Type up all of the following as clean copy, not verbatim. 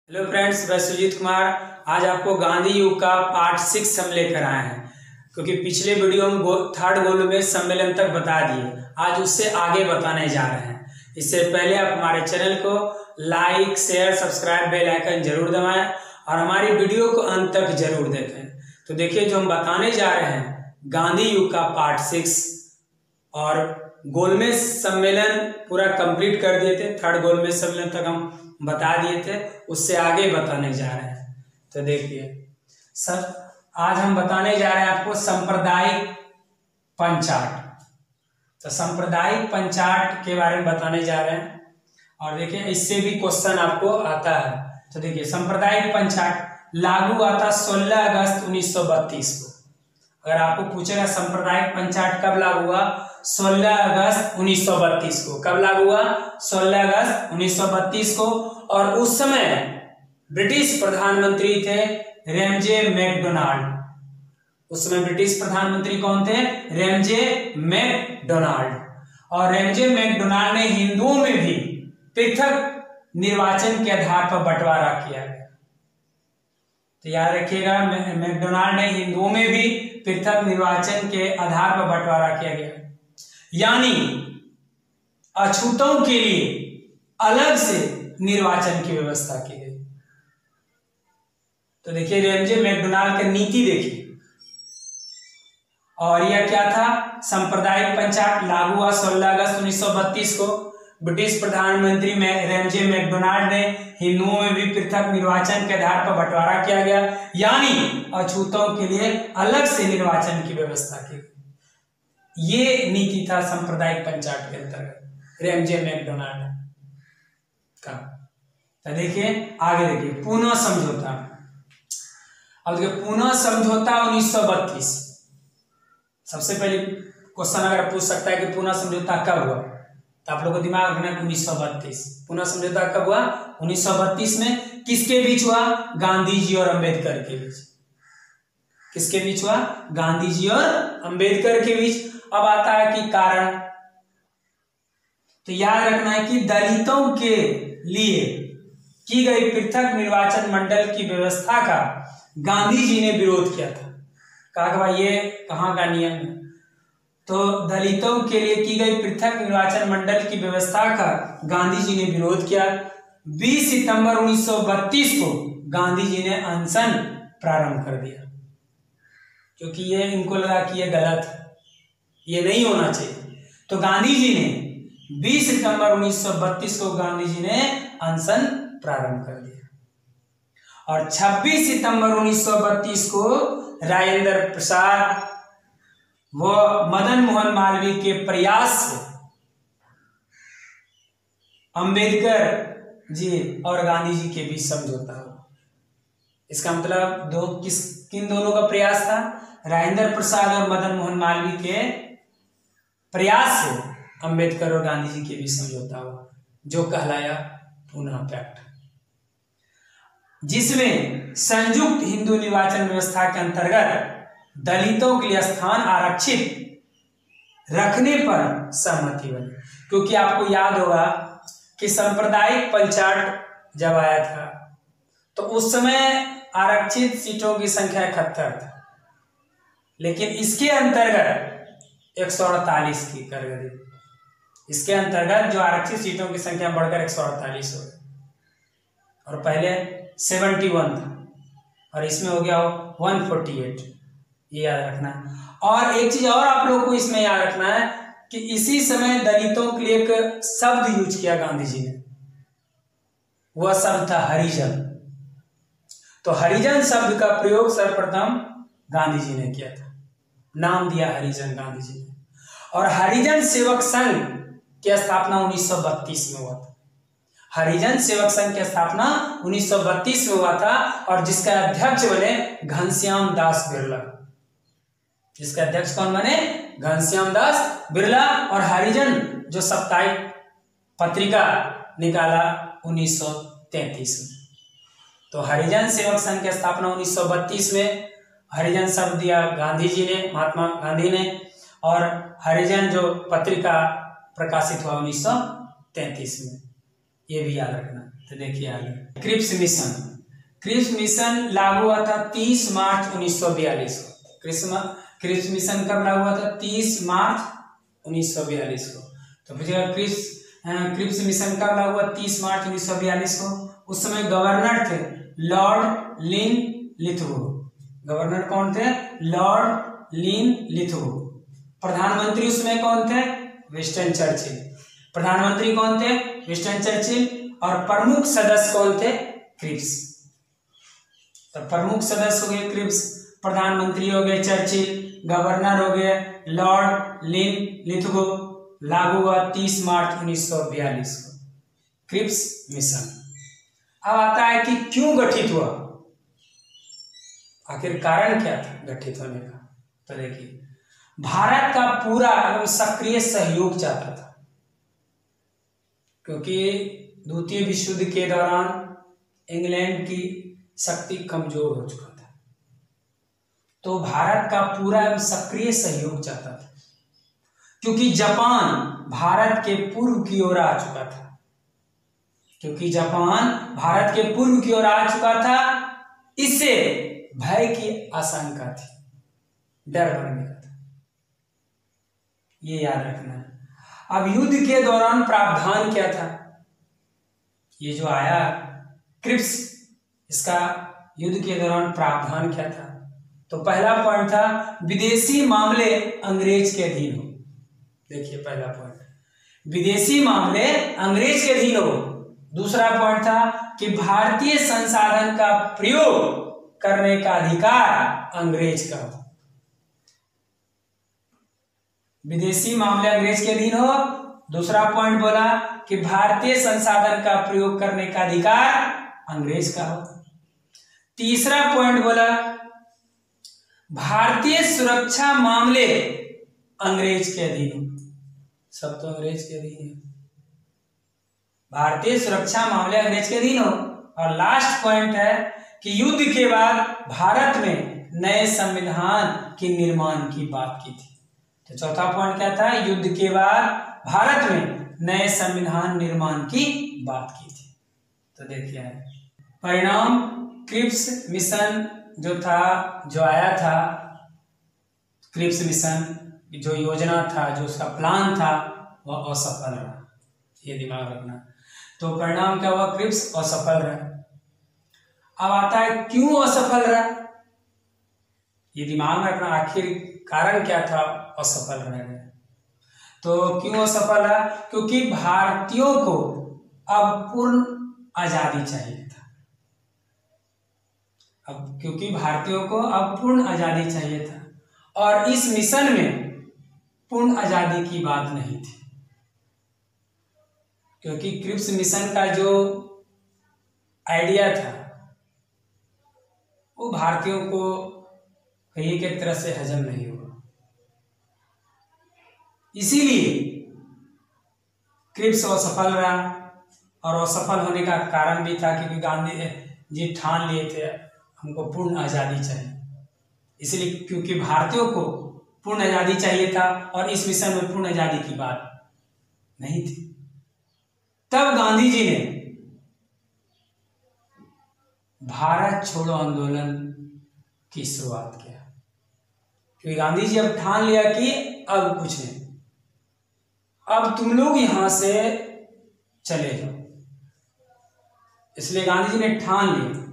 Hello friends, मैं सुजीत कुमार। आज आपको गांधी युग का पार्ट 6 हम लेकर आए हैं, क्योंकि पिछले वीडियो हम थर्ड गोलमेज सम्मेलन तक बता दिए। आज उससे आगे बताने जा रहे हैं। इससे पहले आप हमारे चैनल को like, share, subscribe, bell icon जरूर दबाएं और हमारी वीडियो को अंत तक जरूर देखें। तो देखिए, जो हम बताने जा रहे हैं गांधी युग का पार्ट 6 और गोलमेज सम्मेलन पूरा कंप्लीट कर दिए थे। थर्ड गोलमेज सम्मेलन तक हम बता दिए थे, उससे आगे बताने जा रहे हैं। तो देखिए सर, आज हम बताने जा रहे हैं आपको सांप्रदायिक पंचाट। तो सांप्रदायिक पंचाट के बारे में बताने जा रहे हैं और देखिए इससे भी क्वेश्चन आपको आता है। तो देखिए, सांप्रदायिक पंचाट लागू हुआ था 16 अगस्त 1932 को। अगर आपको पूछेगा सांप्रदायिक पंचाट कब लागू हुआ, 16 अगस्त 1932 को। कब लागू हुआ? 16 अगस्त 1932 को। और उस समय ब्रिटिश प्रधानमंत्री थे रैमजे मैकडोनाल्ड। उस समय ब्रिटिश प्रधानमंत्री कौन थे? Ramsay MacDonald. और रैमजे मैकडोनाल्ड ने हिंदुओं में भी पृथक निर्वाचन के आधार पर बंटवारा किया गया। तो याद रखिएगा, मैकडोनाल्ड ने हिंदुओं में भी पृथक निर्वाचन के आधार पर बंटवारा किया गया, यानी अछूतों के लिए अलग से निर्वाचन की व्यवस्था की गई। तो देखिए, रैमजे मैकडोनाल्ड की नीति देखिए। और यह क्या था? सांप्रदायिक पंचाट लागू हुआ 16 अगस्त 1932 को। ब्रिटिश प्रधानमंत्री रैमजे मैकडोनाल्ड ने हिंदुओं में भी पृथक निर्वाचन के आधार पर बंटवारा किया गया, यानी अछूतों के लिए अलग से निर्वाचन की व्यवस्था की गई। ये नीति था सांप्रदायिक पंचाट के अंतर्गत रैमजे मैकडोनाल्ड का। तो देखिए आगे, देखिए पुनः समझौता। अब देखिए, पुनः समझौता 1932। सबसे पहले क्वेश्चन अगर पूछ सकता है कि पुनः समझौता कब हुआ, तो आप लोग को दिमाग रखना है 1932। पुनः समझौता कब हुआ? 1932 में। किसके बीच हुआ? गांधी जी और अंबेडकर के बीच। किसके बीच हुआ? गांधी जी और अंबेडकर के बीच। अब आता है कि कारण। तो याद रखना है कि दलितों के लिए की गई पृथक निर्वाचन मंडल की व्यवस्था का गांधी जी ने विरोध किया था। कहा कि भाई ये कहाँ का नियम है? तो दलितों के लिए की गई पृथक निर्वाचन मंडल की व्यवस्था का गांधी जी ने विरोध किया। 20 सितंबर 1932 को गांधी जी ने अनशन प्रारंभ कर दिया, क्योंकि ये इनको लगा कि ये गलत है, ये नहीं होना चाहिए। तो गांधी जी ने 20 सितंबर 1932 को गांधी जी ने अनशन प्रारंभ कर दिया। और 26 सितंबर 1932 को राजेंद्र प्रसाद वो मदन मोहन मालवीय के प्रयास से अंबेडकर जी और गांधी जी के बीच समझौता हुआ। इसका मतलब किन दोनों का प्रयास था? राजेंद्र प्रसाद और मदन मोहन मालवीय के प्रयास से अंबेडकर और गांधी जी के बीच समझौता हुआ, जो कहलाया पुनः पैक्ट, जिसमें संयुक्त हिंदू निर्वाचन व्यवस्था के अंतर्गत दलितों के लिए स्थान आरक्षित रखने पर सहमति बनी। क्योंकि आपको याद होगा कि सांप्रदायिक पंचाट जब आया था तो उस समय आरक्षित सीटों की संख्या 71 था, लेकिन इसके अंतर्गत 148 की कर दी। इसके अंतर्गत जो आरक्षित सीटों की संख्या बढ़कर 148 हो गई, और पहले 71 था और इसमें हो गया 148। ये याद रखना है। और एक चीज और आप लोगों को इसमें याद रखना है कि इसी समय दलितों के लिए एक शब्द यूज किया गांधी जी ने। वह शब्द था हरिजन। तो हरिजन शब्द का प्रयोग सर्वप्रथम गांधी जी ने किया था, नाम दिया हरिजन गांधी जी ने। और हरिजन सेवक संघ की स्थापना 1932 में हुआ था। हरिजन सेवक संघ की स्थापना 1932 में हुआ था, और जिसका अध्यक्ष बने घनश्याम दास बिरला। जिसका अध्यक्ष कौन बने? घनश्याम दास बिरला। और हरिजन जो साप्ताहिक पत्रिका निकाला 1933 में। तो हरिजन सेवक संघ की स्थापना 1932 में। हरिजन शब्द दिया गांधी जी ने, महात्मा गांधी ने। और हरिजन जो पत्रिका प्रकाशित हुआ 1933 में। ये भी याद रखना। तो देखिए आगे क्रिप्स मिशन। क्रिप्स मिशन लागू हुआ था 30 मार्च 1942 को। क्रिप्स मिशन कब लागू हुआ था? 30 मार्च 1942 को। तो पूछेगा क्रिप्स मिशन कब लागू हुआ? 30 मार्च 1942 को। उस समय गवर्नर थे लॉर्ड लिन लिथगो। गवर्नर कौन थे? लॉर्ड लिन लिथगो। प्रधानमंत्री उसमें कौन थे? Winston Churchill. प्रधानमंत्री कौन थे? Winston Churchill. और प्रमुख सदस्य कौन थे? क्रिप्स। तो प्रमुख सदस्य हो गए क्रिप्स, प्रधानमंत्री हो गए चर्चिल, गवर्नर हो गए लॉर्ड लिन लिथगो। लागू हुआ 30 मार्च 1942 को क्रिप्स मिशन। अब आता है कि क्यों गठित हुआ, आखिर कारण क्या था गठित होने का? तो देखिए भारत का पूरा एवं सक्रिय सहयोग चाहता था, क्योंकि द्वितीय विश्व युद्ध के दौरान इंग्लैंड की शक्ति कमजोर हो चुका था, तो भारत का पूरा एवं सक्रिय सहयोग चाहता था, क्योंकि जापान भारत के पूर्व की ओर आ चुका था। क्योंकि जापान भारत के पूर्व की ओर आ चुका था, इससे भय की आशंका थी, डर बन गया था, ये याद रखना है। अब युद्ध के दौरान प्रावधान क्या था? ये जो आया क्रिप्स, इसका युद्ध के दौरान प्रावधान क्या था? तो पहला पॉइंट था विदेशी मामले अंग्रेज के अधीन हो। देखिए पहला पॉइंट, विदेशी मामले अंग्रेज के अधीन हो। दूसरा पॉइंट था कि भारतीय संसाधन का प्रयोग करने का अधिकार अंग्रेज का हो। विदेशी मामले अंग्रेज के अधीन हो। दूसरा पॉइंट बोला कि भारतीय संसाधन का प्रयोग करने का अधिकार अंग्रेज का हो। तीसरा पॉइंट बोला भारतीय सुरक्षा मामले अंग्रेज के अधीन हो। सब तो अंग्रेज के अधीन है, भारतीय सुरक्षा मामले अंग्रेज के अधीन हो। और लास्ट पॉइंट है कि युद्ध के बाद भारत में नए संविधान के निर्माण की बात की थी। तो चौथा पॉइंट क्या था? युद्ध के बाद भारत में नए संविधान निर्माण की बात की थी। तो देखिए परिणाम, क्रिप्स मिशन जो था, जो आया था, क्रिप्स मिशन जो योजना था, जो उसका प्लान था, वह असफल रहा, ये दिमाग रखना। तो परिणाम क्या हुआ? क्रिप्स असफल रहा। अब आता है क्यों असफल रहा, ये दिमाग में रखना। आखिर कारण क्या था असफल रहने? तो क्यों असफल रहा? क्योंकि भारतीयों को अब पूर्ण आजादी चाहिए था। अब क्योंकि भारतीयों को अब पूर्ण आजादी चाहिए था, और इस मिशन में पूर्ण आजादी की बात नहीं थी, क्योंकि क्रिप्स मिशन का जो आइडिया था वो भारतीयों को कहीं के तरह से हजम नहीं हुआ। इसीलिए क्रिप्स असफल रहा, और असफल होने का कारण भी था क्योंकि गांधी जी ठान लिए थे हमको पूर्ण आजादी चाहिए। इसलिए क्योंकि भारतीयों को पूर्ण आजादी चाहिए था और इस मिशन में पूर्ण आजादी की बात नहीं थी, तब गांधी जी ने भारत छोड़ो आंदोलन की शुरुआत किया। क्योंकि गांधी जी अब ठान लिया कि अब कुछ नहीं, अब तुम लोग यहां से चले जाओ। इसलिए गांधी जी ने ठान लिया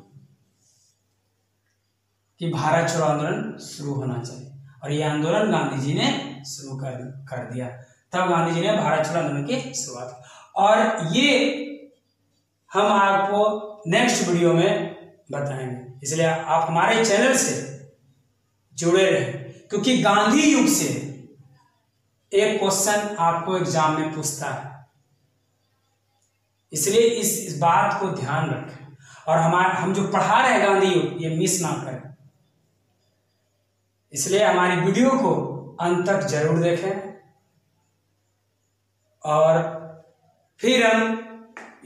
कि भारत छोड़ो आंदोलन शुरू होना चाहिए, और यह आंदोलन गांधी जी ने शुरू कर दिया। तब गांधी जी ने भारत छोड़ो आंदोलन की शुरुआत, और ये हम आपको नेक्स्ट वीडियो में बताएंगे। इसलिए आप हमारे चैनल से जुड़े रहें, क्योंकि गांधी युग से एक क्वेश्चन आपको एग्जाम में पूछता है। इसलिए इस बात को ध्यान रखें, और हम जो पढ़ा रहे हैं गांधी युग, ये मिस ना करें। इसलिए हमारी वीडियो को अंत तक जरूर देखें, और फिर हम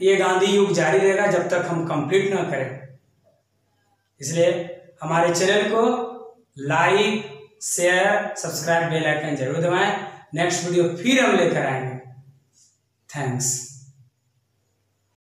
ये गांधी युग जारी रहेगा जब तक हम कंप्लीट ना करें। इसलिए हमारे चैनल को like, share, subscribe, bell icon जरूर दबाएं। नेक्स्ट वीडियो फिर हम लेकर आएंगे। थैंक्स।